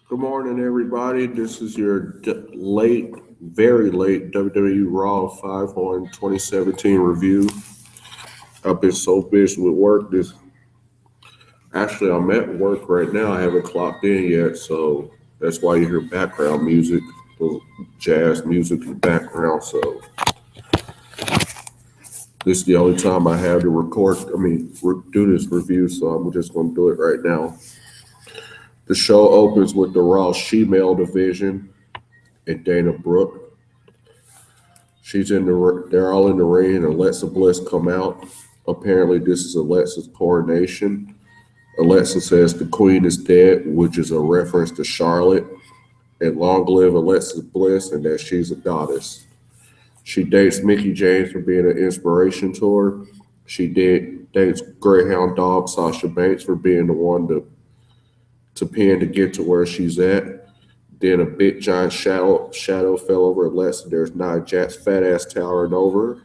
Good morning, everybody. This is your very late WWE Raw 5 on 2017 review. I've been so busy with work. I'm at work right now. I haven't clocked in yet, so that's why you hear background music, little jazz music in the background. So this is the only time I have to do this review. So I'm just going to do it right now. The show opens with the Raw She-Male division and Dana Brooke. They're all in the ring, and Alexa Bliss come out. Apparently, this is Alexa's coronation. Alexa says the queen is dead, which is a reference to Charlotte. And long live Alexa Bliss, and that she's a goddess. She dates Mickey James for being an inspiration to her. Dates Greyhound Dog Sasha Banks for being the one to pin to get to where she's at. Then a big giant shadow fell over Alexa. There's Nia Jax's fat ass towering over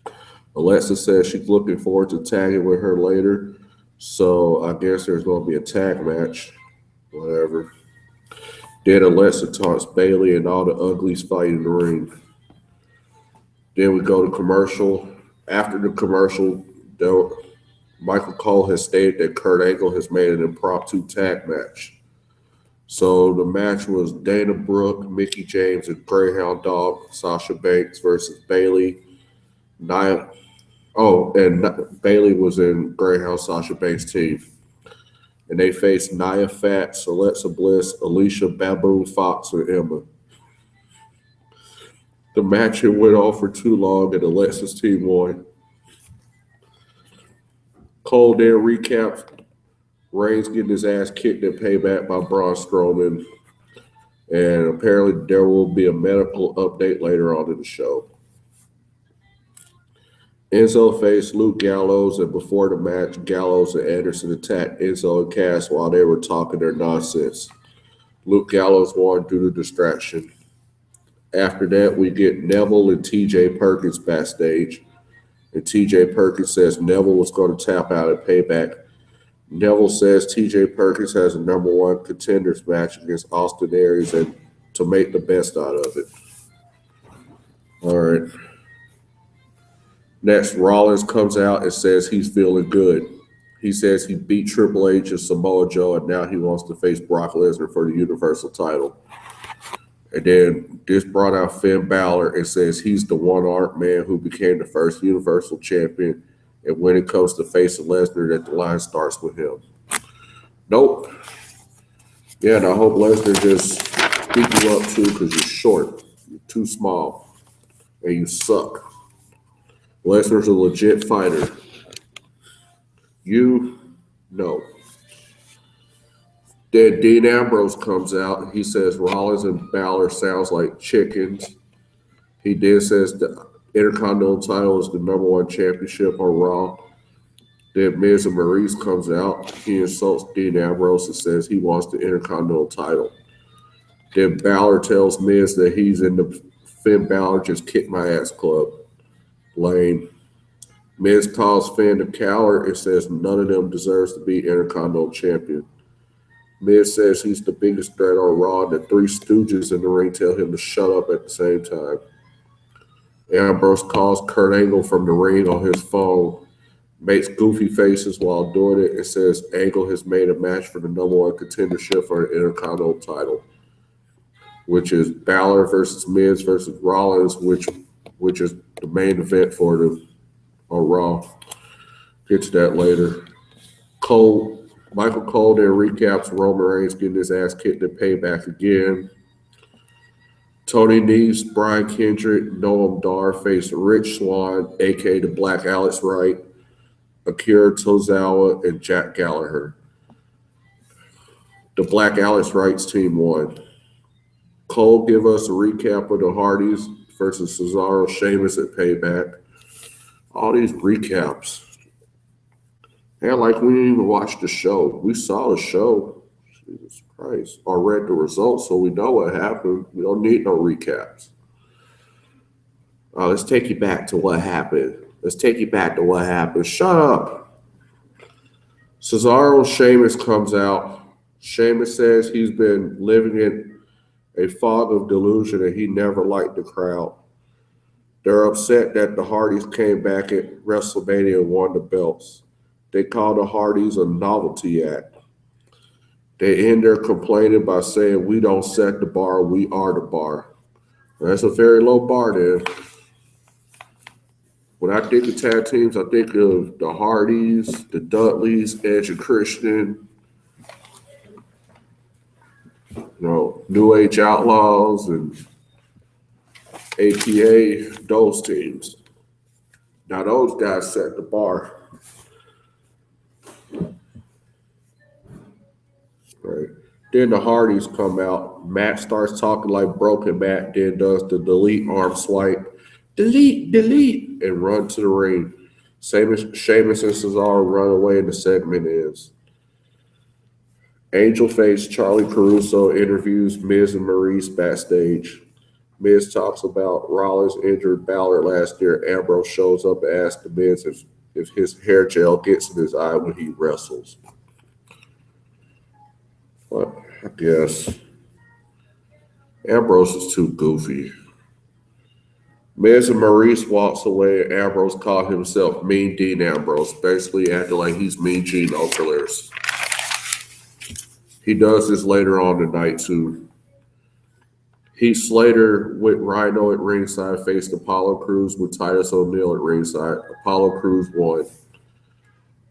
her. Alexa says she's looking forward to tagging with her later. So I guess there's going to be a tag match. Whatever. Then Alexa taunts Bailey and all the uglies fight in the ring. Then we go to commercial. After the commercial, Michael Cole has stated that Kurt Angle has made an impromptu tag match. So the match was Dana Brooke, Mickey James, and Greyhound Dog Sasha Banks versus Bailey. Bailey was in Greyhound Sasha Banks' team. And they faced Nia Fax, Alexa Bliss, Alicia Baboon Fox, and Emma. The match had went on for too long, and Alexa's team won. Cole then recaps Reigns getting his ass kicked at Payback by Braun Strowman. And apparently there will be a medical update later on in the show. Enzo faced Luke Gallows, and before the match, Gallows and Anderson attacked Enzo and Cass while they were talking their nonsense. Luke Gallows won due to distraction. After that, we get Neville and TJ Perkins backstage. And TJ Perkins says Neville was going to tap out at Payback. Neville says TJ Perkins has a number one contenders match against Austin Aries and to make the best out of it. All right. Next, Rollins comes out and says he's feeling good. He says he beat Triple H and Samoa Joe, and now he wants to face Brock Lesnar for the Universal title. And then this brought out Finn Balor and says he's the one-armed man who became the first Universal Champion. And when it comes to facing Lesnar, that the line starts with him. Nope. Yeah, and I hope Lesnar just beat you up too because you're short, you're too small, and you suck. Lesnar's a legit fighter. No. Then Dean Ambrose comes out. He says Rollins and Balor sounds like chickens. He then says the Intercontinental title is the number one championship on Raw. Then Miz and Maurice comes out. He insults Dean Ambrose and says he wants the Intercontinental title. Then Balor tells Miz that he's in the Finn Balor just kick my ass club. Lame. Miz calls Finn a coward and says none of them deserves to be Intercontinental champion. Miz says he's the biggest threat on Raw, and the Three Stooges in the ring tell him to shut up at the same time. Ambrose calls Kurt Angle from the ring on his phone, makes goofy faces while doing it, and says Angle has made a match for the number one contendership for the Intercontinental title, which is Balor versus Miz versus Rollins, which is the main event for the on Raw. Get to that later. Michael Cole then recaps Roman Reigns getting his ass kicked at Payback again. Tony Nese, Brian Kendrick, Noam Dar face Rich Swann, a.k.a. the Black Alex Wright, Akira Tozawa, and Jack Gallagher. The Black Alex Wright's team won. Cole give us a recap of the Hardys versus Cesaro, Sheamus at Payback. All these recaps. And like we didn't even watch the show. We saw the show. Jesus Christ. Or read the results so we know what happened. We don't need no recaps. Let's take you back to what happened. Shut up. Cesaro Sheamus comes out. Sheamus says he's been living in a fog of delusion and he never liked the crowd. They're upset that the Hardys came back at WrestleMania and won the belts. They call the Hardys a novelty act. They end their complaining by saying, "We don't set the bar, we are the bar." That's a very low bar there. When I think of tag teams, I think of the Hardys, the Dudleys, Edge and Christian, New Age Outlaws, and APA, those teams. Now, those guys set the bar. Right. Then the Hardys come out. Matt starts talking like broken Matt, then does the delete arm swipe. Delete, delete, and run to the ring. Sheamus and Cesaro run away and the segment ends. Angel Face Charlie Caruso interviews Miz and Maurice backstage. Miz talks about Rollins injured Balor last year. Ambrose shows up and asks the Miz if his hair gel gets in his eye when he wrestles. But I guess Ambrose is too goofy. Miz and Maurice walks away and Ambrose called himself Mean Dean Ambrose, basically acting like he's Mean Gene Okerlund. He does this later on tonight too. Heath Slater with Rhino at ringside faced Apollo Crews with Titus O'Neil at ringside. Apollo Crews won.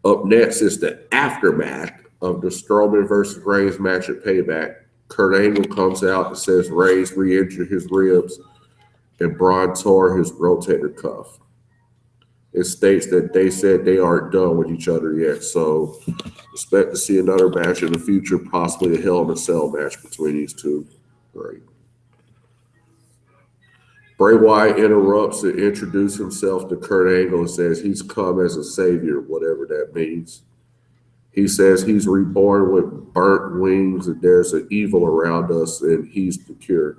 Up next is the aftermath of the Strowman versus Reigns match at Payback. Kurt Angle comes out and says Reigns re-injured his ribs and Braun tore his rotator cuff. It states that they said they aren't done with each other yet, so expect to see another match in the future, possibly a Hell in a Cell match between these two. Great. Bray Wyatt interrupts to introduce himself to Kurt Angle and says he's come as a savior, whatever that means. He says he's reborn with burnt wings and there's an evil around us and he's the cure.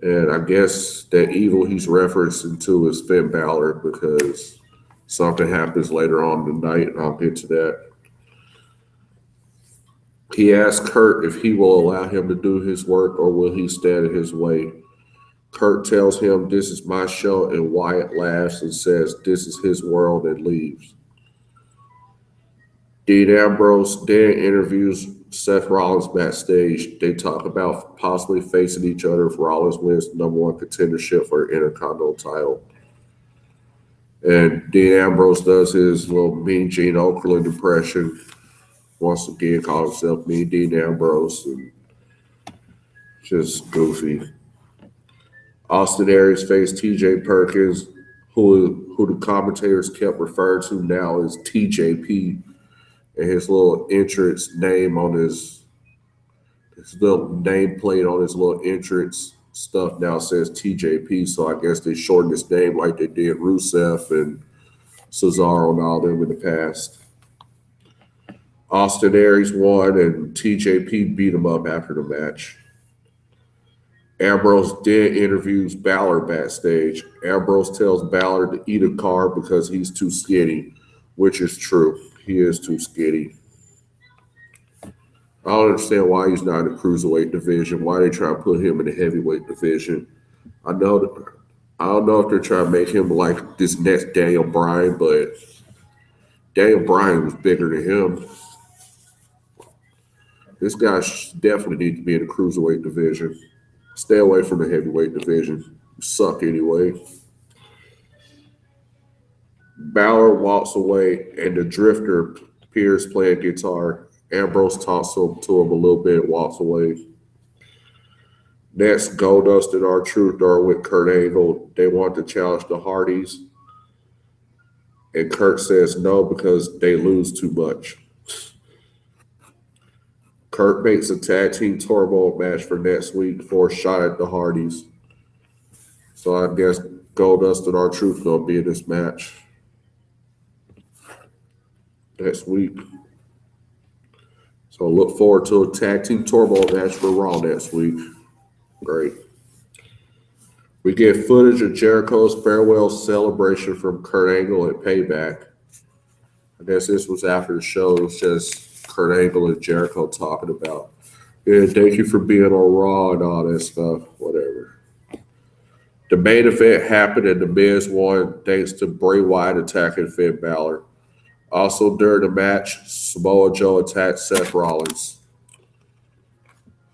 And I guess that evil he's referencing to is Finn Balor because something happens later on tonight, and I'll get to that. He asks Kurt if he will allow him to do his work or will he stand in his way. Kurt tells him this is my show, and Wyatt laughs and says this is his world and leaves. Dean Ambrose then interviews Seth Rollins backstage. They talk about possibly facing each other if Rollins wins the number one contendership for the Intercontinental title. And Dean Ambrose does his little Mean Gene Okerlund impression. Once again, calls himself Mean Dean Ambrose. And just goofy. Austin Aries faced TJ Perkins, who the commentators kept referring to now as TJP. And his little entrance name on his little nameplate on his little entrance stuff now says TJP. So I guess they shortened his name like they did Rusev and Cesaro and all them in the past. Austin Aries won and TJP beat him up after the match. Ambrose then interviews Balor backstage. Ambrose tells Balor to eat a carb because he's too skinny, which is true. He is too skinny. I don't understand why he's not in the cruiserweight division. Why they try to put him in the heavyweight division? I don't know if they're trying to make him like this next Daniel Bryan, but Daniel Bryan was bigger than him. This guy definitely needs to be in the cruiserweight division. Stay away from the heavyweight division. You suck anyway. Balor walks away, and the Drifter appears playing guitar. Ambrose talks to him a little bit and walks away. Next, Goldust and R-Truth are with Kurt Angle. They want to challenge the Hardys. And Kurt says no because they lose too much. Kurt makes a tag team turmoil match for next week for a shot at the Hardys. So I guess Goldust and R-Truth going to be in this match next week. So look forward to a tag team turmoil match for Raw next week. Great. We get footage of Jericho's farewell celebration from Kurt Angle at Payback. I guess this was after the show. It was just Kurt Angle and Jericho talking about, yeah, thank you for being on Raw and all that stuff, whatever. The main event happened and The Miz won thanks to Bray Wyatt attacking Finn Balor. Also during the match, Samoa Joe attacked Seth Rollins.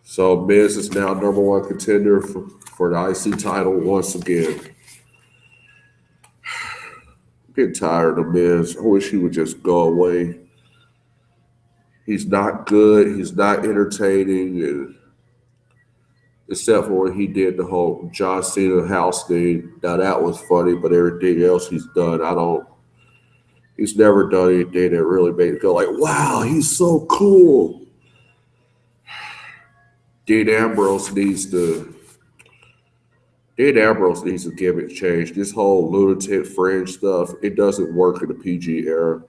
So Miz is now number one contender for the IC title once again. I'm getting tired of Miz. I wish he would just go away. He's not good. He's not entertaining, and except for when he did the whole John Cena house thing. Now that was funny, but everything else he's done, I don't. He's never done anything that really made me go like, "Wow, he's so cool." Dean Ambrose needs to. Dean Ambrose needs a gimmick change. This whole lunatic fringe stuff, it doesn't work in the PG era.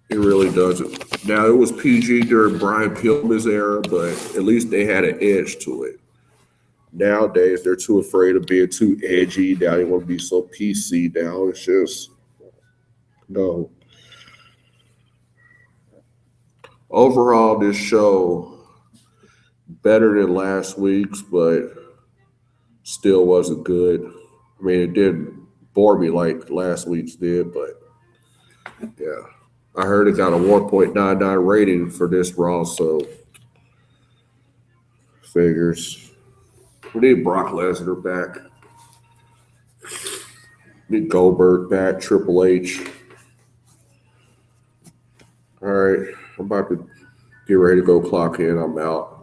It really doesn't. Now, it was PG during Brian Pillman's era, but at least they had an edge to it. Nowadays, they're too afraid of being too edgy. Now they want to be so PC now. It's just, no. Overall, this show, better than last week's, but still wasn't good. I mean, it didn't bore me like last week's did, but yeah. I heard it got a 1.99 rating for this Raw, so figures. We need Brock Lesnar back. We need Goldberg back, Triple H. All right, I'm about to get ready to go clock in. I'm out.